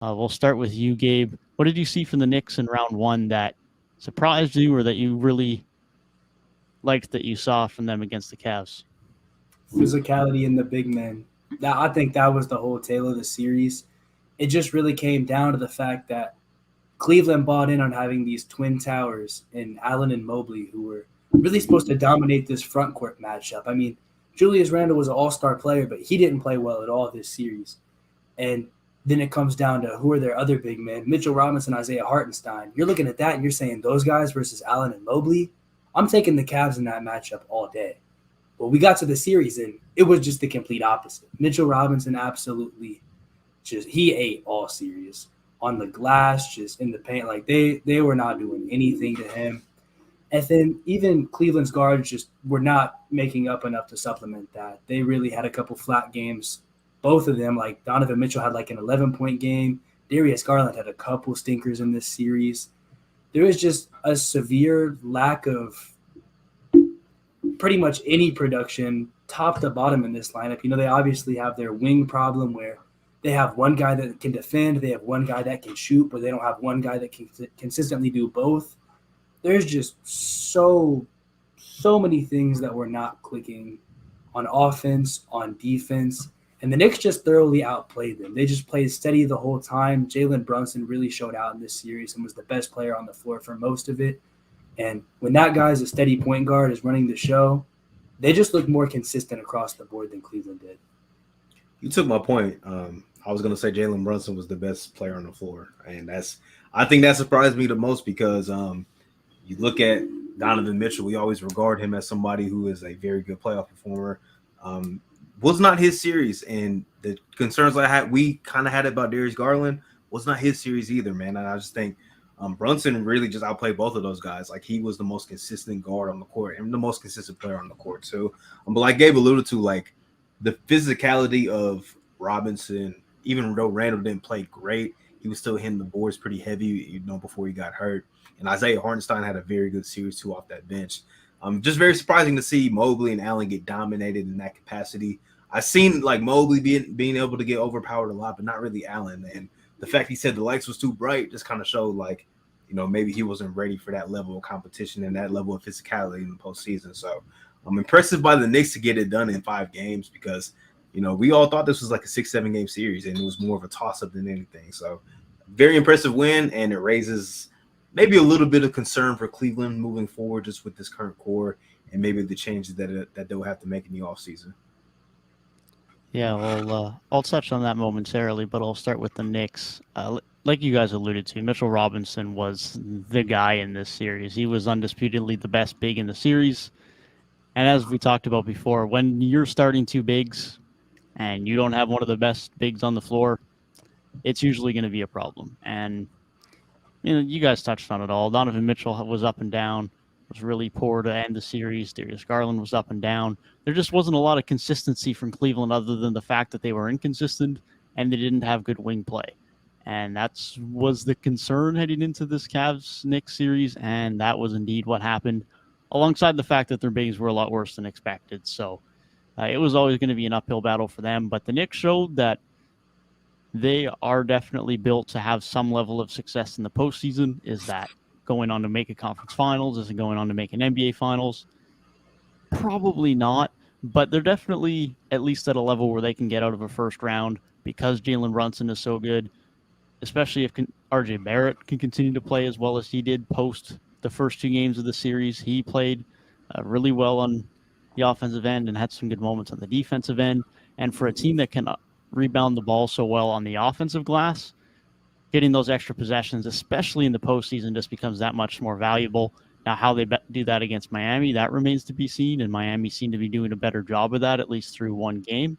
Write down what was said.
We'll start with you, Gabe. What did you see from the Knicks in round one that surprised you or that you really liked that you saw from them against the Cavs? Physicality in the big men. I think that was the whole tale of the series. It just really came down to the fact that Cleveland bought in on having these twin towers in Allen and Mobley, who were really supposed to dominate this front court matchup. I mean, Julius Randle was an all-star player, but he didn't play well at all this series. And then it comes down to who are their other big men, Mitchell Robinson, Isaiah Hartenstein. You're looking at that and you're saying those guys versus Allen and Mobley. I'm taking the Cavs in that matchup all day. Well, we got to the series and it was just the complete opposite. Mitchell Robinson absolutely he ate all series on the glass, just in the paint. Like they were not doing anything to him. And then even Cleveland's guards just were not making up enough to supplement that. They really had a couple flat games. Both of them, like Donovan Mitchell had like an 11-point game. Darius Garland had a couple stinkers in this series. There is just a severe lack of pretty much any production top to bottom in this lineup. They obviously have their wing problem where they have one guy that can defend, they have one guy that can shoot, but they don't have one guy that can consistently do both. There's just so many things that were not clicking on offense, on defense, and the Knicks just thoroughly outplayed them. They just played steady the whole time. Jalen Brunson really showed out in this series and was the best player on the floor for most of it. And when that guy's a steady point guard is running the show, they just look more consistent across the board than Cleveland did. You took my point. I was going to say Jalen Brunson was the best player on the floor. And I think that surprised me the most because you look at Donovan Mitchell, we always regard him as somebody who is a very good playoff performer. Was not his series. And the concerns we kind of had about Darius Garland was not his series either, man. And I just think Brunson really just outplayed both of those guys. Like, he was the most consistent guard on the court and the most consistent player on the court too. But like Gabe alluded to, like the physicality of Robinson, even though Randall didn't play great, he was still hitting the boards pretty heavy, before he got hurt. And Isaiah Hartenstein had a very good series too off that bench. Just very surprising to see Mobley and Allen get dominated in that capacity. I seen like Mobley being able to get overpowered a lot, but not really Allen. And the fact he said the lights was too bright just kind of showed like, maybe he wasn't ready for that level of competition and that level of physicality in the postseason. So I'm impressive by the Knicks to get it done in 5 games because, we all thought this was like a 6-7 game series and it was more of a toss-up than anything. So very impressive win, and it raises maybe a little bit of concern for Cleveland moving forward just with this current core and maybe the changes that they'll have to make in the offseason. Yeah, well, I'll touch on that momentarily, but I'll start with the Knicks. Like you guys alluded to, Mitchell Robinson was the guy in this series. He was undisputedly the best big in the series. And as we talked about before, when you're starting 2 bigs and you don't have one of the best bigs on the floor, it's usually going to be a problem. And you guys touched on it all. Donovan Mitchell was up and down, was really poor to end the series. Darius Garland was up and down. There just wasn't a lot of consistency from Cleveland other than the fact that they were inconsistent and they didn't have good wing play. And that was the concern heading into this Cavs-Knicks series, and that was indeed what happened, alongside the fact that their bigs were a lot worse than expected. So it was always going to be an uphill battle for them. But the Knicks showed that they are definitely built to have some level of success in the postseason. Is that going on to make a conference finals? Is it going on to make an NBA finals? Probably not, but they're definitely at least at a level where they can get out of a first round because Jalen Brunson is so good, especially if RJ Barrett can continue to play as well as he did post the first 2 games of the series. He played really well on the offensive end and had some good moments on the defensive end. And for a team that can rebound the ball so well on the offensive glass, getting those extra possessions, especially in the postseason, just becomes that much more valuable. Now, how they do that against Miami, that remains to be seen, and Miami seemed to be doing a better job of that, at least through 1 game.